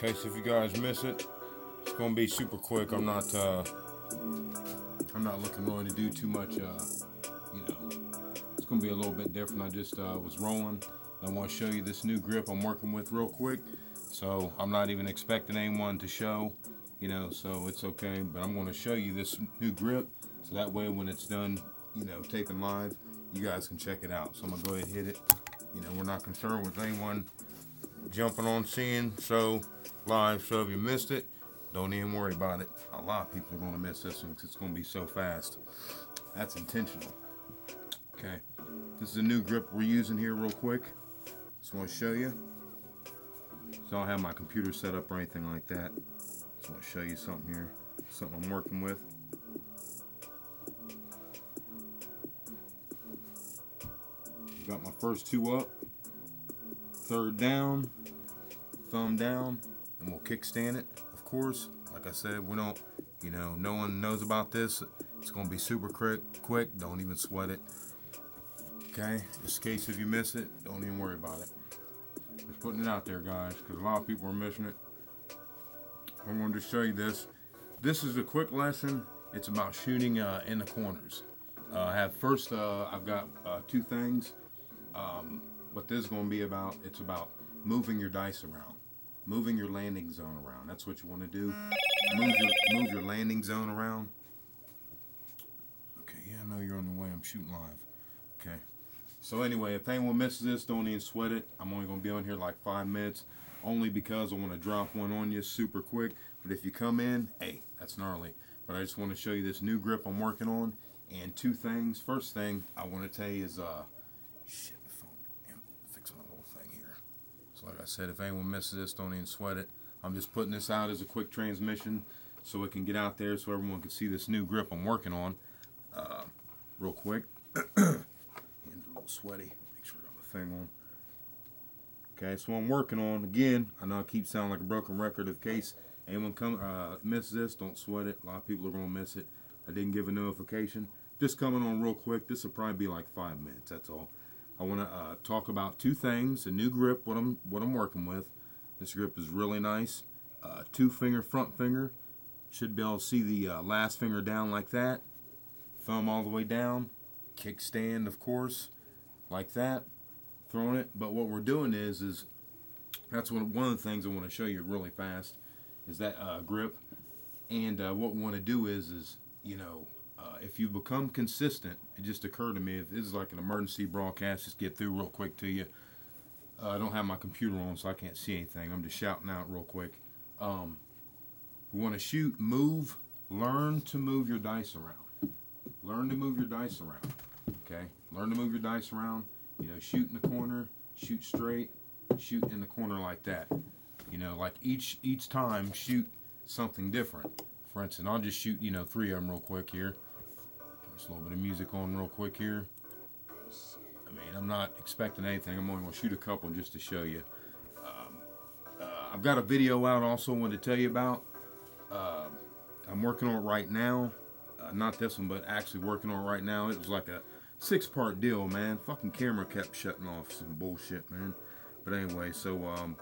Okay, so if you guys miss it, it's gonna be super quick. I'm not looking really to do too much. It's gonna be a little bit different. I just was rolling. I want to show you this new grip I'm working with real quick. So I'm not even expecting anyone to show, so it's okay. But I'm going to show you this new grip, so that way when it's done, taping live, you guys can check it out. So I'm gonna go ahead and hit it. We're not concerned with anyone jumping on scene so live. So if you missed it, don't even worry about it. A lot of people are going to miss this one because it's going to be so fast. That's intentional. Okay, this is a new grip we're using here real quick. Just want to show you. So I don't have my computer set up or anything like that. Just want to show you something here. Something I'm working with. Got my first two up. Third down. Thumb down. And we'll kickstand it, of course. Like I said, we don't, no one knows about this. It's going to be super quick. Don't even sweat it. Okay? Just in case if you miss it, don't even worry about it. Just putting it out there, guys, because a lot of people are missing it. I wanted to show you this. This is a quick lesson. It's about shooting in the corners. I've got two things. What this is going to be about, it's about moving your dice around. Moving your landing zone around. That's what you want to do. Move your landing zone around. Okay, yeah, I know you're on the way. I'm shooting live. Okay. So anyway, if anyone misses this, don't even sweat it. I'm only going to be on here like 5 minutes, only because I want to drop one on you super quick. But if you come in, hey, that's gnarly. But I just want to show you this new grip I'm working on, and two things. First thing I want to tell you is, shit, the phone. Damn, fix my little thing here. So like I said, if anyone misses this, don't even sweat it. I'm just putting this out as a quick transmission so it can get out there so everyone can see this new grip I'm working on. Real quick. Sweaty. Make sure I got my thing on. Okay, so I'm working on, again, I know I keep sounding like a broken record. In case anyone misses this, don't sweat it. A lot of people are going to miss it. I didn't give a notification. Just coming on real quick. This will probably be like 5 minutes, that's all. I want to talk about two things. A new grip, what I'm working with. This grip is really nice. 2-finger front finger. Should be able to see the last finger down like that. Thumb all the way down. Kickstand, of course. Like that, throwing it. But what we're doing is that's one of the things I want to show you really fast is that grip. And what we want to do is if you become consistent, it just occurred to me, if this is like an emergency broadcast, just get through real quick to you. I don't have my computer on, so I can't see anything. I'm just shouting out real quick. We want to learn to move your dice around. Learn to move your dice around. Okay, learn to move your dice around. Shoot in the corner, shoot straight, shoot in the corner like that. Like each time, shoot something different. For instance, I'll just shoot 3 of them real quick here. Just a little bit of music on real quick here. I mean, I'm not expecting anything. I'm only going to shoot a couple just to show you. I've got a video out also I wanted to tell you about. I'm working on it right now. Not this one, but actually working on it right now. It was like a 6-part deal, man. Fucking camera kept shutting off. Some bullshit, man. But anyway, so I'm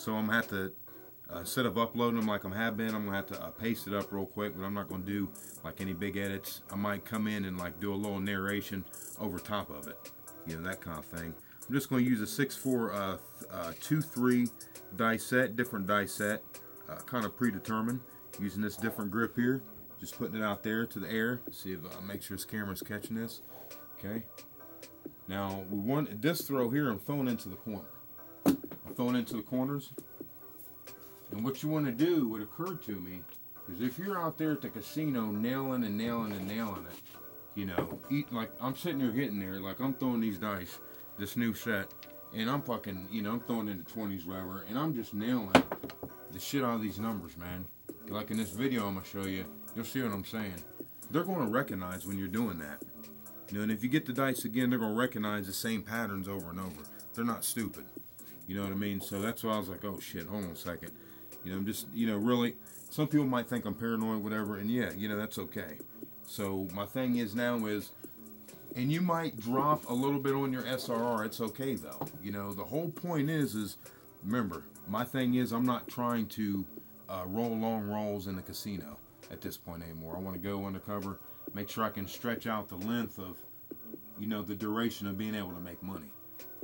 gonna have to, instead of uploading them like I have been, I'm gonna have to paste it up real quick. But I'm not gonna do like any big edits. I might come in and like do a little narration over top of it, that kind of thing. I'm just gonna use a 6-4 2-3 dice set, different dice set, kind of predetermined. Using this different grip here. Just putting it out there to the air. See if make sure this camera's catching this. Okay. Now we want this throw here. I'm throwing into the corner. I'm throwing into the corners. And what you want to do, what occurred to me, is if you're out there at the casino nailing it, like I'm sitting here hitting there, like I'm throwing these dice, this new set, and I'm fucking, I'm throwing into 20s, whatever, and I'm just nailing the shit out of these numbers, man. Like in this video I'm gonna show you. You'll see what I'm saying. They're going to recognize when you're doing that. And if you get the dice again, they're going to recognize the same patterns over and over. They're not stupid. You know what I mean? So that's why I was like, oh shit, hold on a second. I'm just, really, some people might think I'm paranoid, whatever, and yeah, that's okay. So my thing is now is, and you might drop a little bit on your SRR, it's okay though. The whole point is remember, my thing is I'm not trying to roll long rolls in the casino at this point anymore. I want to go undercover, make sure I can stretch out the length of, you know, the duration of being able to make money.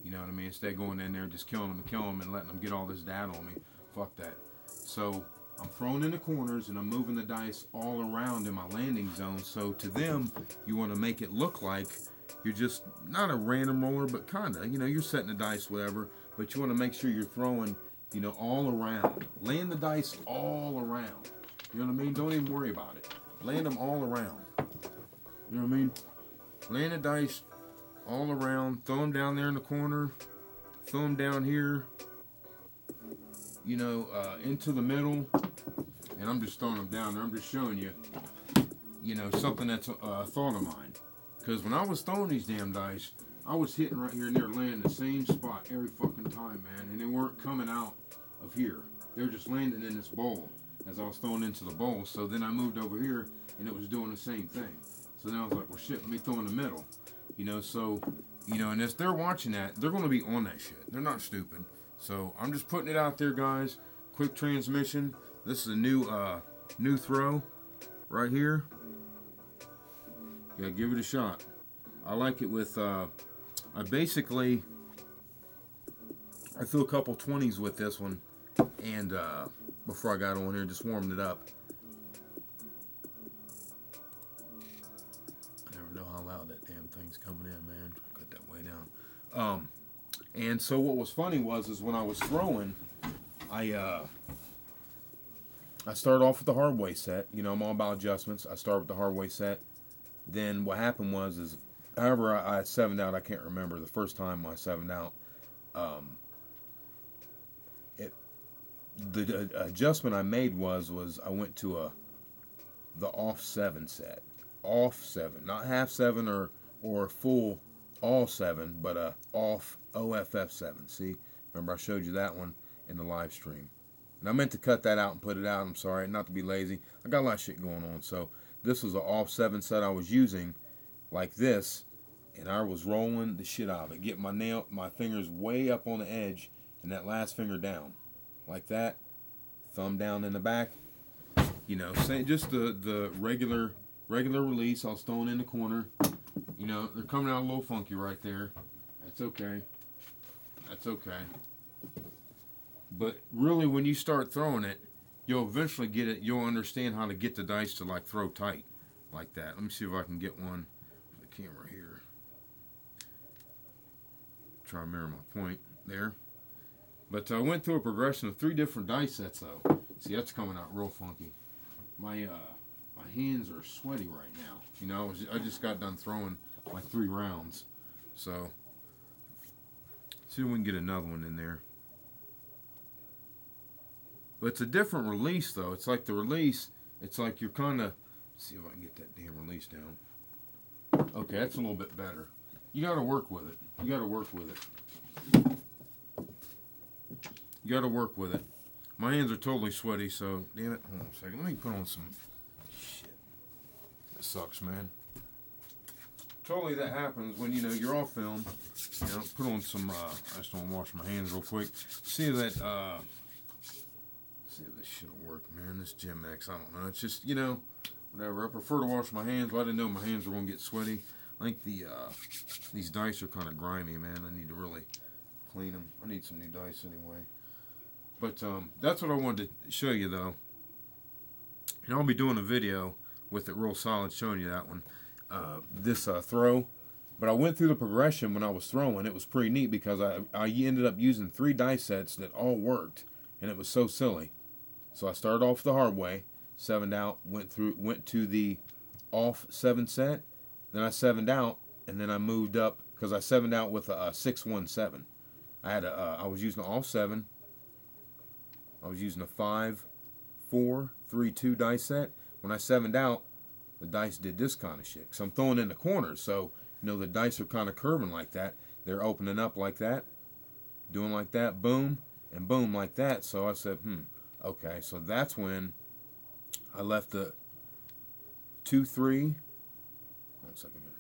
You know what I mean? Instead of going in there and just killing them and letting them get all this data on me. Fuck that. So I'm throwing in the corners and I'm moving the dice all around in my landing zone. So to them, you want to make it look like you're just not a random roller, but kind of, you know, you're setting the dice, whatever, but you want to make sure you're throwing, you know, all around. Laying the dice all around. You know what I mean? Don't even worry about it. Land them all around. You know what I mean? Laying the dice all around. Throw them down there in the corner. Throw them down here. You know, into the middle. And I'm just throwing them down there. I'm just showing you, you know, something that's a thought of mine. Because when I was throwing these damn dice, I was hitting right here and they're landing the same spot every fucking time, man. And they weren't coming out of here. They were just landing in this bowl as I was throwing into the bowl. So then I moved over here and it was doing the same thing. So then I was like, well, shit, let me throw in the middle. You know, so, you know, and as they're watching that, they're going to be on that shit. They're not stupid. So I'm just putting it out there, guys. Quick transmission. This is a new throw right here. Yeah, give it a shot. I like it with, I threw a couple 20s with this one, and before I got on here, just warming it up. I never know how loud that damn thing's coming in, man. Cut that way down. And so what was funny is when I was throwing, I started off with the hard way set. You know, I'm all about adjustments. I started with the hard way set. Then what happened was however I 7'd out, I can't remember the first time I 7'd out. The adjustment I made was I went to the off 7 set, off 7, not half 7 or full all 7, but a off OFF 7. See, remember I showed you that one in the live stream, and I meant to cut that out and put it out. I'm sorry, not to be lazy. I got a lot of shit going on, so. This was an off 7 set I was using like this, and I was rolling the shit out of it, getting my fingers way up on the edge and that last finger down like that, thumb down in the back, you know, just the regular release. I was throwing in the corner, you know, they're coming out a little funky right there. That's okay, but really when you start throwing it, you'll eventually get it. You'll understand how to get the dice to like throw tight, like that. Let me see if I can get one. The camera here. Try to mirror my point there. But I went through a progression of 3 different dice sets though. See, that's coming out real funky. My hands are sweaty right now. You know, I just got done throwing like 3 rounds. So, see if we can get another one in there. But it's a different release, though. It's like the release, it's like you're kind of... See if I can get that damn release down. Okay, that's a little bit better. You got to work with it. You got to work with it. My hands are totally sweaty, so... Damn it. Hold on a second. Let me put on some... Shit. That sucks, man. Totally that happens when, you know, you're off film. You know, put on some... I just want to wash my hands real quick. See that... See if this shit'll work, man. This Gem-X, I don't know. It's just, you know, whatever. I prefer to wash my hands, but I didn't know my hands were going to get sweaty. I think these dice are kind of grimy, man. I need to really clean them. I need some new dice anyway. But that's what I wanted to show you, though. And I'll be doing a video with it real solid showing you that one. This throw. But I went through the progression when I was throwing. It was pretty neat because I ended up using 3 dice sets that all worked. And it was so silly. So I started off the hard way, 7'd out, went to the off 7 set, then I 7'd out, and then I moved up because I 7'd out with a 6-1-7. I was using an off 7. I was using a 5, 4, 3, 2 dice set. When I 7'd out, the dice did this kind of shit. So I'm throwing in the corners, so you know the dice are kind of curving like that. They're opening up like that, doing like that, boom, and boom like that. So I said, okay, so that's when I left the 2, 3. 1 second here.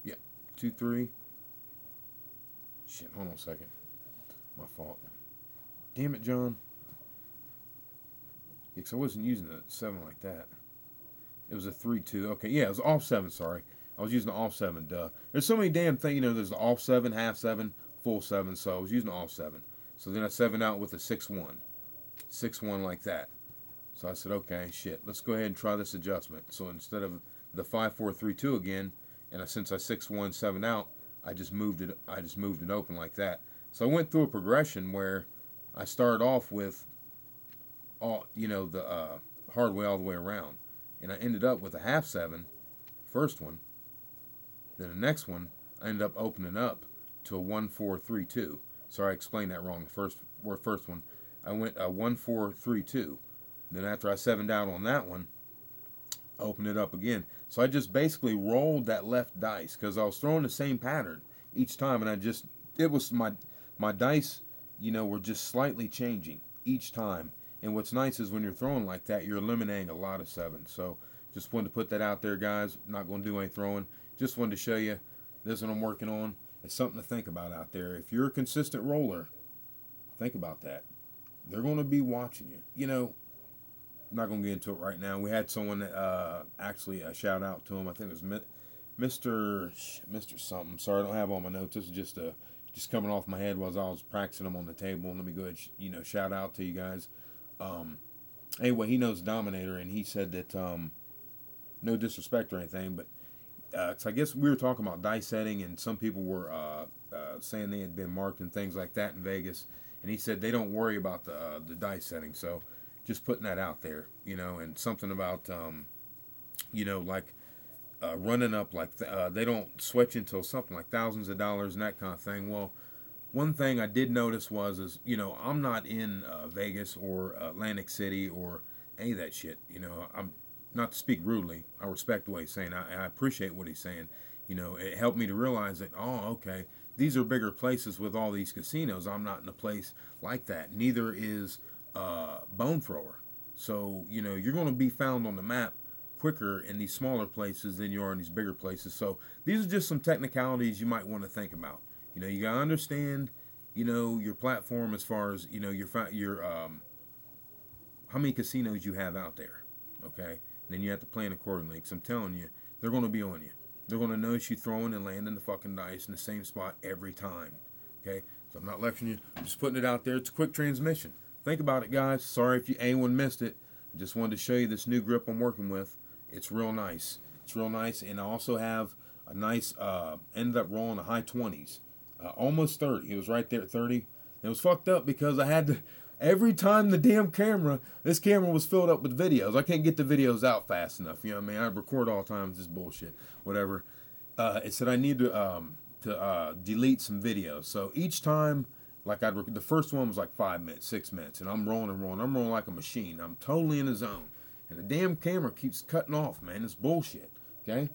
Yeah, 2, 3. Shit, hold on a second. My fault. Damn it, John. Yeah, 'cause I wasn't using a 7 like that. It was a 3-2. Okay, yeah, it was off 7, sorry. I was using the off 7, duh. There's so many damn things, there's the off 7, half 7, full 7, so I was using the off 7. So then I 7 out with a 6-1. 6-1 like that. So I said, okay, shit, let's go ahead and try this adjustment. So instead of the 5-4-3-2 again, and since I 6-1, 7 out, I just moved it open like that. So I went through a progression where I started off with all the hard way all the way around, and I ended up with a half 7, first one. Then the next one I ended up opening up to a 1-4-3-2. Sorry, I explained that wrong. The first one I went a 1-4-3-2. Then after I 7'd out on that one, I opened it up again. So I just basically rolled that left dice because I was throwing the same pattern each time, and it was my dice, were just slightly changing each time. And what's nice is when you're throwing like that, you're eliminating a lot of 7s. So just wanted to put that out there, guys. Not going to do any throwing. Just wanted to show you this is what I'm working on. It's something to think about out there. If you're a consistent roller, think about that. They're going to be watching you. I'm not going to get into it right now. We had someone that actually a shout out to him. I think it was Mr. something. Sorry, I don't have all my notes. This is just coming off my head while I was practicing them on the table. Let me go ahead, shout out to you guys. Anyway, he knows Dominator, and he said that no disrespect or anything, but so I guess we were talking about dice setting, and some people were saying they had been marked and things like that in Vegas, and he said they don't worry about the dice setting. So just putting that out there, and something about like running up like they don't sweat you until something like thousands of dollars and that kind of thing. Well, one thing I did notice is I'm not in Vegas or Atlantic City or any of that shit. I'm not to speak rudely. I respect what he's saying. I appreciate what he's saying. It helped me to realize that, okay, these are bigger places with all these casinos. I'm not in a place like that. Neither is Bone Thrower. So, you're going to be found on the map quicker in these smaller places than you are in these bigger places. So these are just some technicalities you might want to think about. You got to understand, your platform as far as, your how many casinos you have out there. Okay. And then you have to plan accordingly. Because I'm telling you, they're going to be on you. They're going to notice you throwing and landing the fucking dice in the same spot every time. Okay. So I'm not lecturing you. I'm just putting it out there. It's a quick transmission. Think about it, guys. Sorry if anyone missed it. I just wanted to show you this new grip I'm working with. It's real nice. It's real nice. And I also have a nice, ended up rolling a high 20s. Almost 30. It was right there at 30. It was fucked up because I had to, every time this camera was filled up with videos. I can't get the videos out fast enough. You know what I mean? I record all the time. It's just bullshit. Whatever. It said I need to delete some videos. So each time, like the first one was like 5 minutes, 6 minutes, and I'm rolling and rolling. I'm rolling like a machine. I'm totally in the zone. And the damn camera keeps cutting off, man. It's bullshit. Okay?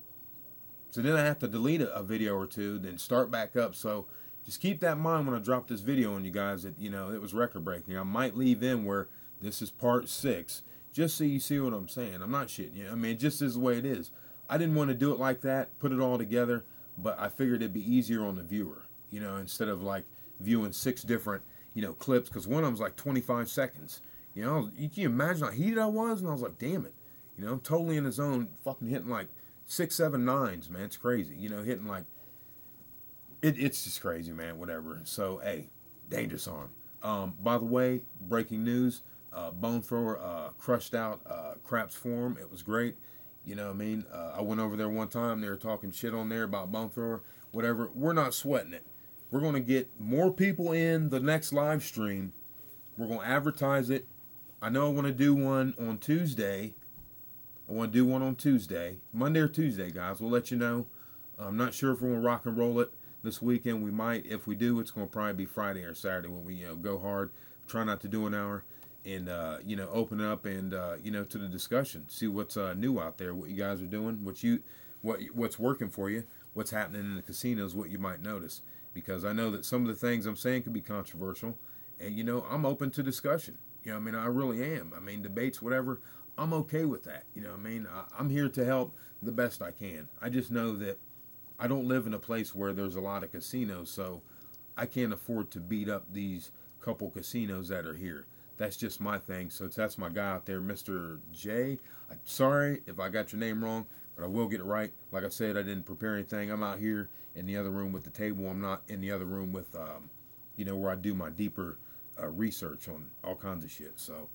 So then I have to delete a video or two, then start back up. So just keep that in mind when I drop this video on you guys that, it was record breaking. I might leave in where this is part 6, just so you see what I'm saying. I'm not shitting you. I mean, it just is the way it is. I didn't want to do it like that, put it all together, but I figured it'd be easier on the viewer, instead of like viewing 6 different, clips, because one of them's like 25 seconds. You can imagine how heated I was, and I was like, damn it. I'm totally in the zone, fucking hitting like 6, 7, 9s, man. It's crazy. Hitting like, it's just crazy, man, whatever. So, hey, dangerous arm. By the way, breaking news, Bone Thrower crushed out Craps Forum. It was great. You know what I mean? I went over there one time. They were talking shit on there about Bone Thrower, whatever. We're not sweating it. We're going to get more people in the next live stream. We're going to advertise it. I know I want to do one on Tuesday. Monday or Tuesday, guys. We'll let you know. I'm not sure if we're going to rock and roll it this weekend. We might. If we do, it's going to probably be Friday or Saturday when we go hard. Try not to do an hour. And, open up and, to the discussion. See what's new out there, what you guys are doing, what's working for you, what's happening in the casinos, what you might notice. Because I know that some of the things I'm saying could be controversial. And, I'm open to discussion. I really am. Debates, whatever, I'm okay with that. I'm here to help the best I can. I just know that I don't live in a place where there's a lot of casinos, so I can't afford to beat up these couple casinos that are here. That's just my thing. So that's my guy out there, Mr. J. I'm sorry if I got your name wrong, but I will get it right. Like I said, I didn't prepare anything. I'm out here in the other room with the table. I'm not in the other room with, where I do my deeper research on all kinds of shit. So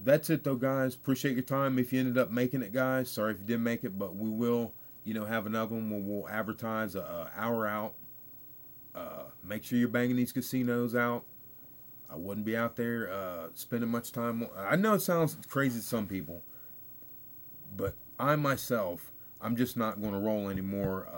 that's it, though, guys. Appreciate your time. If you ended up making it, guys, sorry if you didn't make it, but we will, have another one where we'll advertise an hour out. Make sure you're banging these casinos out. I wouldn't be out there spending much time. I know it sounds crazy to some people, but I myself, I'm just not going to roll any more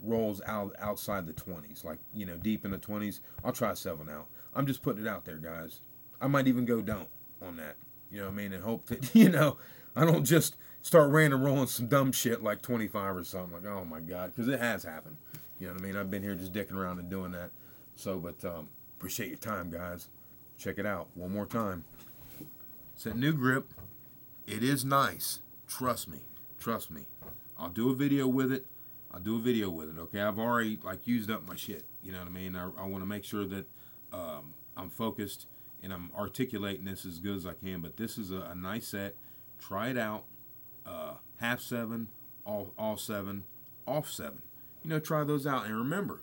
rolls outside the 20s, like, deep in the 20s. I'll try 7 out. I'm just putting it out there, guys. I might even go don't on that, and hope that, I don't just start random rolling some dumb shit like 25 or something, like, oh my God, because it has happened. You know what I mean? I've been here just dicking around and doing that. So, but appreciate your time, guys. Check it out one more time. It's a new grip. It is nice. Trust me. I'll do a video with it. Okay, I've already used up my shit. You know what I mean? I want to make sure that I'm focused and I'm articulating this as good as I can. But this is a nice set. Try it out. Half 7, all 7, off 7. Try those out. And remember,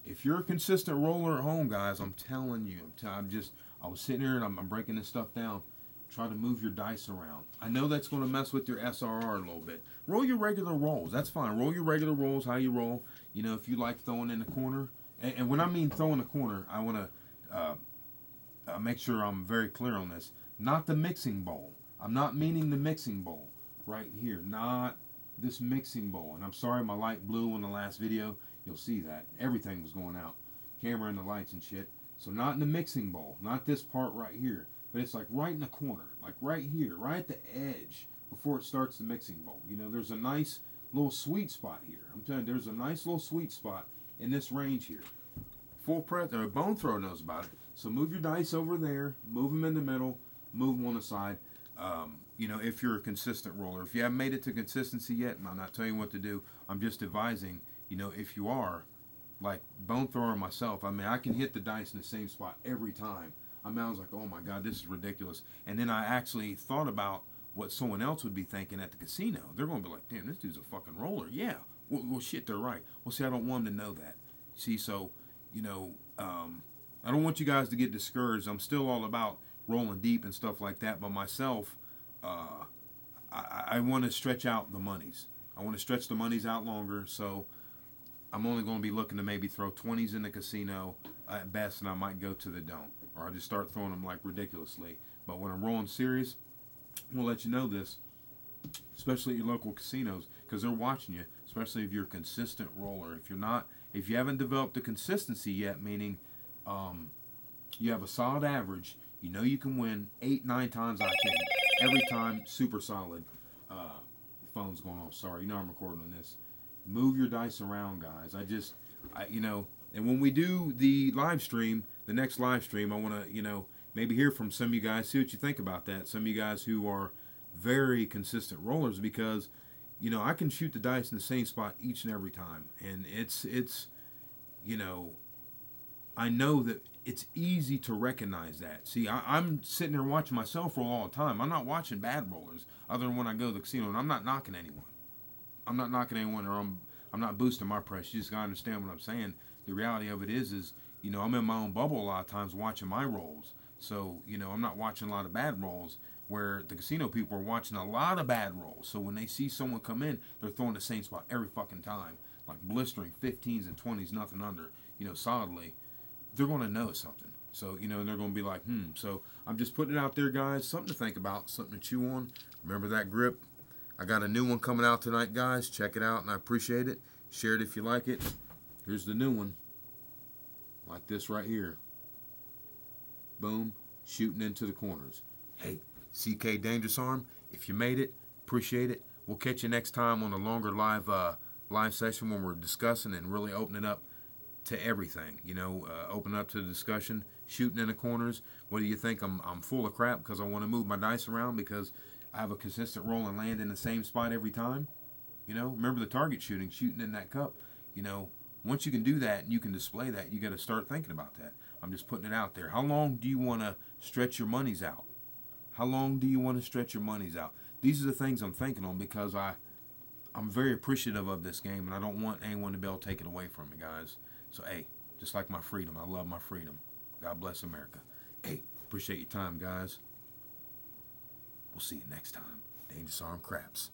if you're a consistent roller at home, guys, I'm telling you, I was sitting here and I'm breaking this stuff down. Try to move your dice around. I know that's going to mess with your SRR a little bit. Roll your regular rolls. That's fine. Roll your regular rolls, how you roll. If you like throwing in the corner. And when I mean throwing the corner, I want to make sure I'm very clear on this. Not the mixing bowl. I'm not meaning the mixing bowl right here. Not this mixing bowl. And I'm sorry my light blew in the last video. You'll see that. Everything was going out. Camera and the lights and shit. So not in the mixing bowl. Not this part right here. But it's right in the corner. Right here. Right at the edge. Before it starts the mixing bowl. There's a nice little sweet spot here. I'm telling you, there's a nice little sweet spot in this range here. Full press, or Bone Thrower knows about it. So move your dice over there. Move them in the middle. Move them on the side. If you're a consistent roller. If you haven't made it to consistency yet, and I'm not telling you what to do, I'm just advising, if you are, like Bone Thrower myself, I can hit the dice in the same spot every time. I was like, oh my God, this is ridiculous. And then I actually thought about what someone else would be thinking at the casino. They're going to be like, damn, this dude's a fucking roller. Yeah. Well, shit, they're right. Well, see, I don't want them to know that. See, so, I don't want you guys to get discouraged. I'm still all about rolling deep and stuff like that. But myself, I want to stretch out the monies. I want to stretch the monies out longer. So I'm only going to be looking to maybe throw 20s in the casino at best, and I might go to the don't. Or I'll just start throwing them ridiculously. But when I'm rolling serious, we'll let you know this, especially at your local casinos, because they're watching you, especially if you're a consistent roller. If you haven't developed the consistency yet, meaning you have a solid average, you can win 8-9 times out of 10. Every time, super solid. The phone's going off. Sorry, I'm recording on this. Move your dice around, guys. And when we do the live stream, the next live stream, I want to, maybe hear from some of you guys, see what you think about that. Some of you guys who are very consistent rollers, because, I can shoot the dice in the same spot each and every time. And it's I know that it's easy to recognize that. See, I'm sitting there watching myself roll all the time. I'm not watching bad rollers other than when I go to the casino, and I'm not knocking anyone. Or I'm not boosting my price. You just got to understand what I'm saying. The reality of it is I'm in my own bubble a lot of times watching my rolls. So, I'm not watching a lot of bad rolls, where the casino people are watching a lot of bad rolls. So when they see someone come in, they're throwing the same spot every fucking time. Like blistering 15s and 20s, nothing under, solidly. They're going to know something. So, and they're going to be like, So I'm just putting it out there, guys. Something to think about, something to chew on. Remember that grip. I got a new one coming out tonight, guys. Check it out, and I appreciate it. Share it if you like it. Here's the new one. Like this right here. Boom. Shooting into the corners. Hey, CK Dangerous Arm, if you made it, appreciate it. We'll catch you next time on a longer live session when we're discussing and really opening up to everything. Open up to the discussion, shooting in the corners. What do you think? I'm full of crap because I want to move my dice around because I have a consistent roll and land in the same spot every time. Remember the target shooting in that cup. once you can do that and you can display that, you got to start thinking about that. I'm just putting it out there. How long do you want to stretch your monies out? How long do you want to stretch your monies out? These are the things I'm thinking on, because I'm very appreciative of this game, and I don't want anyone to be able to take it away from me, guys. So, hey, just like my freedom, I love my freedom. God bless America. Hey, appreciate your time, guys. We'll see you next time. Dangerous Armed Craps.